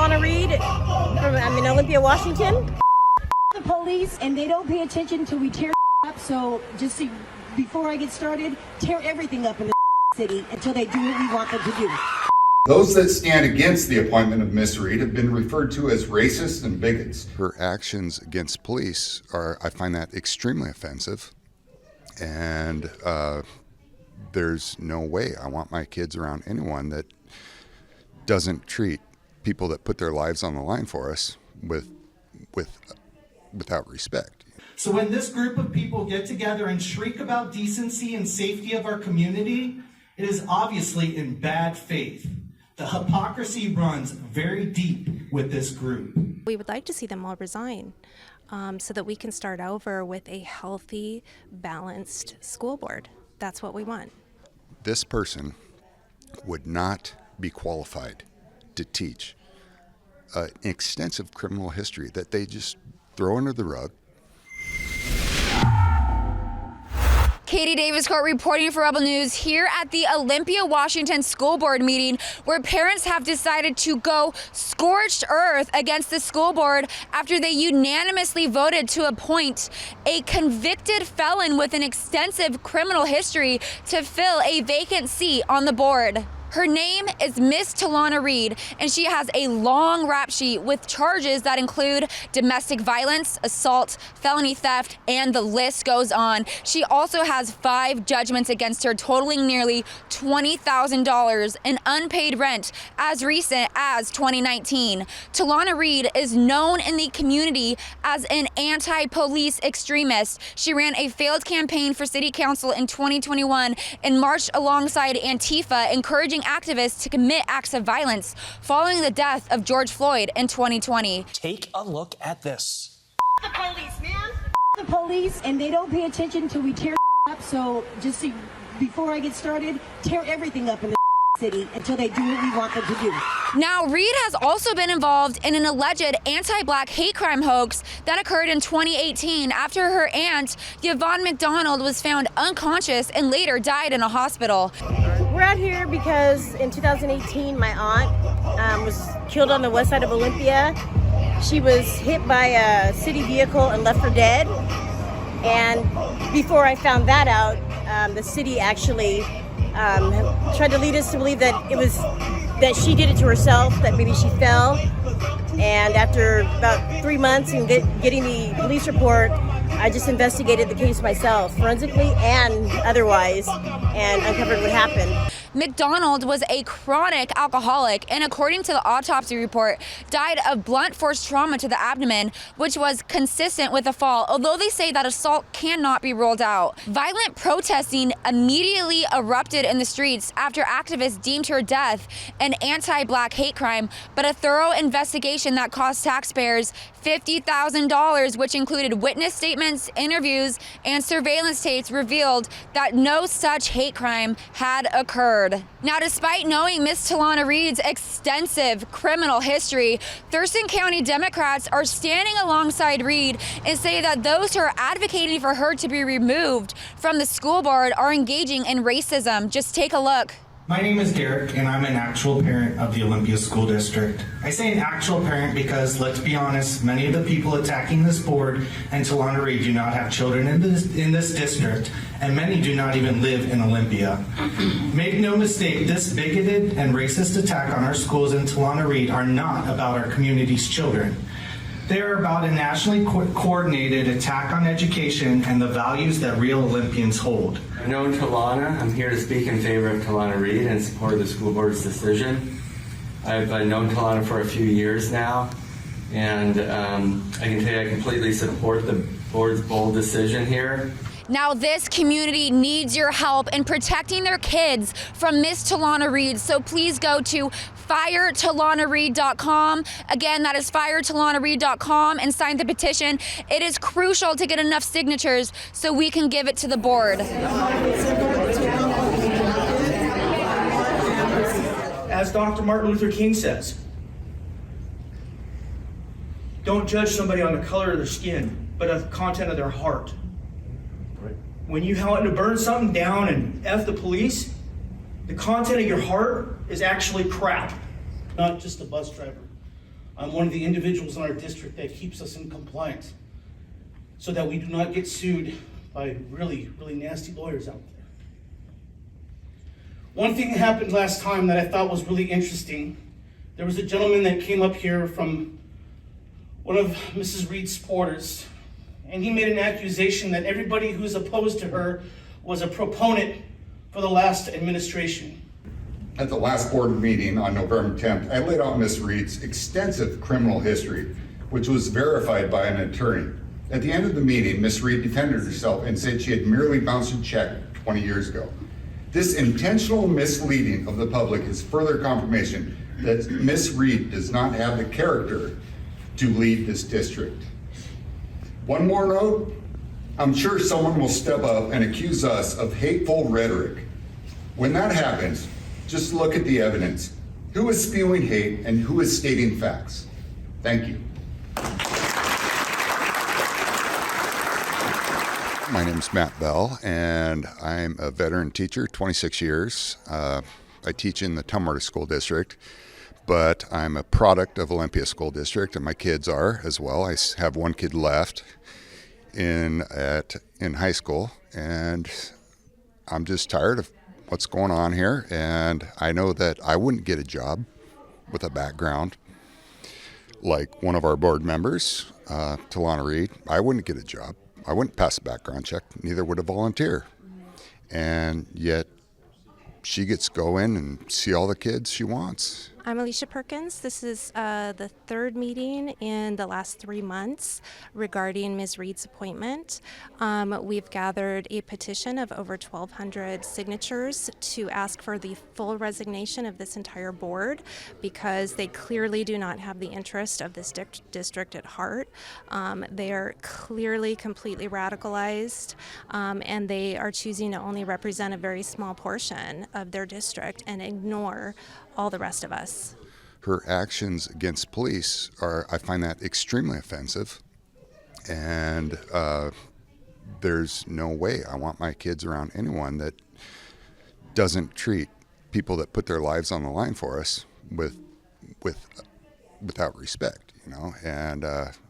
Talauna Reed. I'm in Olympia, Washington. The police, and they don't pay attention till we tear up. So just see, before I get started, tear everything up in the city until they do what we want them to do. Those that stand against the appointment of Ms. Reed have been referred to as racist and bigots. Her actions against police I find that extremely offensive. And there's no way I want my kids around anyone that doesn't treat people that put their lives on the line for us without respect. So when this group of people get together and shriek about decency and safety of our community, it is obviously in bad faith. The hypocrisy runs very deep with this group. We would like to see them all resign so that we can start over with a healthy, balanced school board. That's what we want. This person would not be qualified to teach an extensive criminal history that they just throw under the rug. Katie Daviscourt reporting for Rebel News here at the Olympia, Washington school board meeting, where parents have decided to go scorched earth against the school board after they unanimously voted to appoint a convicted felon with an extensive criminal history to fill a vacant seat on the board. Her name is Miss Talauna Reed, and she has a long rap sheet with charges that include domestic violence, assault, felony theft, and the list goes on. She also has 5 judgments against her, totaling nearly $20,000 in unpaid rent as recent as 2019. Talauna Reed is known in the community as an anti-police extremist. She ran a failed campaign for city council in 2021 and marched alongside Antifa, encouraging activists to commit acts of violence following the death of George Floyd in 2020. Take a look at this. The police, man. The police, and they don't pay attention till we tear up. So just see, before I get started, tear everything up in the city until they do what we want them to do. Now, Reed has also been involved in an alleged anti-black hate crime hoax that occurred in 2018 after her aunt, Yvonne McDonald, was found unconscious and later died in a hospital. We're out here because in 2018, my aunt was killed on the west side of Olympia. She was hit by a city vehicle and left for dead. And before I found that out, the city actually tried to lead us to believe that she did it to herself, that maybe she fell. And after about 3 months and getting the police report, I just investigated the case myself, forensically and otherwise, and uncovered what happened. McDonald was a chronic alcoholic and, according to the autopsy report, died of blunt force trauma to the abdomen, which was consistent with a fall, although they say that assault cannot be ruled out. Violent protesting immediately erupted in the streets after activists deemed her death an anti-black hate crime, but a thorough investigation that cost taxpayers $50,000, which included witness statements, interviews, and surveillance tapes, revealed that no such hate crime had occurred. Now, despite knowing Miss Talauna Reed's extensive criminal history, Thurston County Democrats are standing alongside Reed and say that those who are advocating for her to be removed from the school board are engaging in racism. Just take a look. My name is Derek, and I'm an actual parent of the Olympia School District. I say an actual parent because, let's be honest, many of the people attacking this board and Talauna Reed do not have children in this district, and many do not even live in Olympia. Make no mistake, this bigoted and racist attack on our schools and Talauna Reed are not about our community's children. They are about a nationally coordinated attack on education and the values that real Olympians hold. I've known Talauna. I'm here to speak in favor of Talauna Reed and support the school board's decision. I've known Talauna for a few years now, and I can tell you I completely support the board's bold decision here. Now, this community needs your help in protecting their kids from Miss Talauna Reed, so please go to firetalaunareed.com. Again, that is firetalaunareed.com, and sign the petition. It is crucial to get enough signatures so we can give it to the board. As Dr. Martin Luther King says, don't judge somebody on the color of their skin, but on the content of their heart. When you want to burn something down and F the police, the content of your heart is actually crap. Not just a bus driver, I'm one of the individuals in our district that keeps us in compliance so that we do not get sued by really, really nasty lawyers out there. One thing that happened last time that I thought was really interesting, there was a gentleman that came up here from one of Mrs. Reed's supporters, and he made an accusation that everybody who's opposed to her was a proponent for the last administration. At the last board meeting on November 10th, I laid out Ms. Reed's extensive criminal history, which was verified by an attorney. At the end of the meeting, Ms. Reed defended herself and said she had merely bounced a check 20 years ago. This intentional misleading of the public is further confirmation that Ms. Reed does not have the character to lead this district. One more note, I'm sure someone will step up and accuse us of hateful rhetoric. When that happens, just look at the evidence. Who is spewing hate and who is stating facts? Thank you. My name's Matt Bell, and I'm a veteran teacher, 26 years. I teach in the Talauna School District, but I'm a product of Olympia School District, and my kids are as well. I have one kid left in high school, and I'm just tired of what's going on here, and I know that I wouldn't get a job with a background like one of our board members, Talauna Reed. I wouldn't get a job. I wouldn't pass a background check, neither would a volunteer. And yet she gets to go in and see all the kids she wants. I'm Alicia Perkins. This is the third meeting in the last 3 months regarding Ms. Reed's appointment. We've gathered a petition of over 1,200 signatures to ask for the full resignation of this entire board because they clearly do not have the interest of this district at heart. They are clearly completely radicalized, and they are choosing to only represent a very small portion of their district and ignore all the rest of us. Her actions against police I find that extremely offensive, and there's no way I want my kids around anyone that doesn't treat people that put their lives on the line for us without respect, and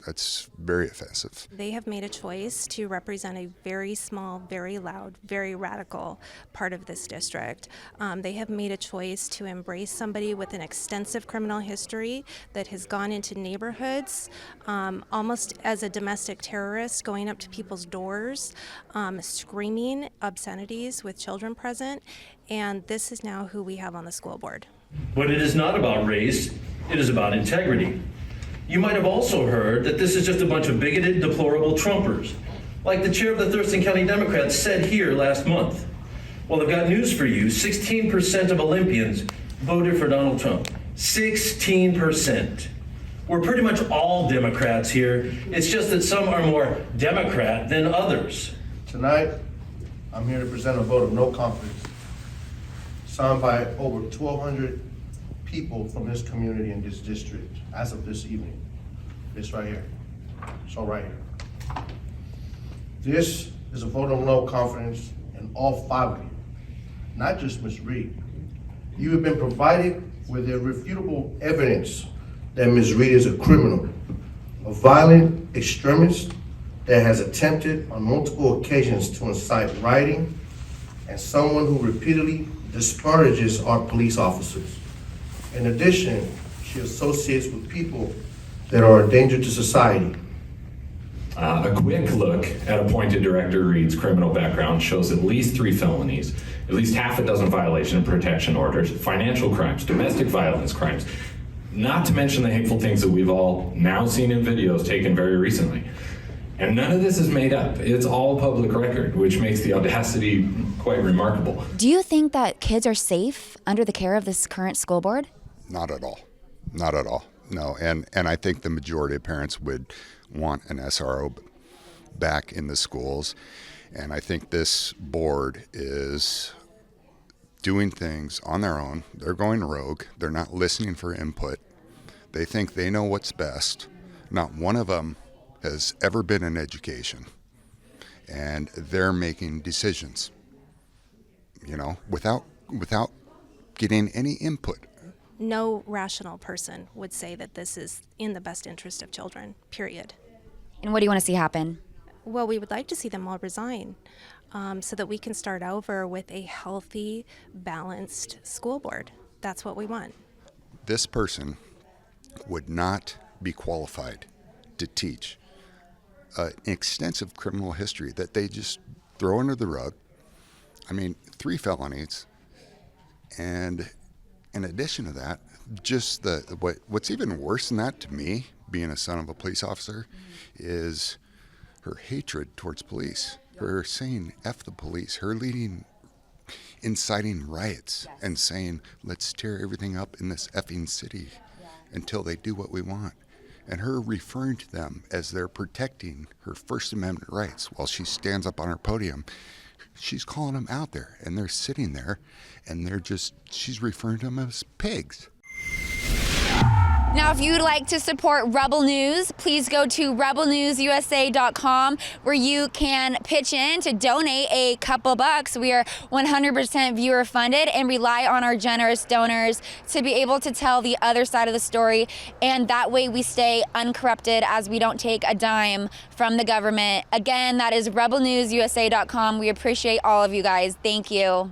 that's very offensive. They have made a choice to represent a very small, very loud, very radical part of this district. They have made a choice to embrace somebody with an extensive criminal history that has gone into neighborhoods almost as a domestic terrorist, going up to people's doors, screaming obscenities with children present, and this is now who we have on the school board. But it is not about race, it is about integrity. You might have also heard that this is just a bunch of bigoted, deplorable Trumpers, like the chair of the Thurston County Democrats said here last month. Well, I've got news for you. 16% of Olympians voted for Donald Trump. 16%. We're pretty much all Democrats here. It's just that some are more Democrat than others. Tonight, I'm here to present a vote of no confidence, signed by over 1,200 people from this community in this district as of this evening. This right here. So right here. This is a vote of no confidence in all 5 of you, not just Ms. Reed. You have been provided with irrefutable evidence that Ms. Reed is a criminal, a violent extremist that has attempted on multiple occasions to incite rioting, and someone who repeatedly disparages our police officers. In addition, she associates with people that are a danger to society. A quick look at appointed Director Reed's criminal background shows at least 3 felonies, at least half a dozen violation of protection orders, financial crimes, domestic violence crimes, not to mention the hateful things that we've all now seen in videos taken very recently. And none of this is made up. It's all public record, which makes the audacity quite remarkable. Do you think that kids are safe under the care of this current school board? Not at all. Not at all. No, and I think the majority of parents would want an SRO back in the schools. And I think this board is doing things on their own. They're going rogue. They're not listening for input. They think they know what's best. Not one of them has ever been in education. And they're making decisions, without getting any input. No rational person would say that this is in the best interest of children, period. And what do you want to see happen? Well, we would like to see them all resign so that we can start over with a healthy, balanced school board. That's what we want. This person would not be qualified to teach an extensive criminal history that they just throw under the rug. I mean, 3 felonies, and in addition to that, just what's even worse than that to me, being a son of a police officer, is her hatred towards police, her saying F the police, her inciting riots and saying, let's tear everything up in this effing city until they do what we want. And her referring to them as they're protecting her First Amendment rights while she stands up on her podium. She's calling them out there, and they're sitting there, and she's referring to them as pigs. Now, if you'd like to support Rebel News, please go to rebelnewsusa.com where you can pitch in to donate a couple bucks. We are 100% viewer funded and rely on our generous donors to be able to tell the other side of the story. And that way we stay uncorrupted as we don't take a dime from the government. Again, that is rebelnewsusa.com. We appreciate all of you guys. Thank you.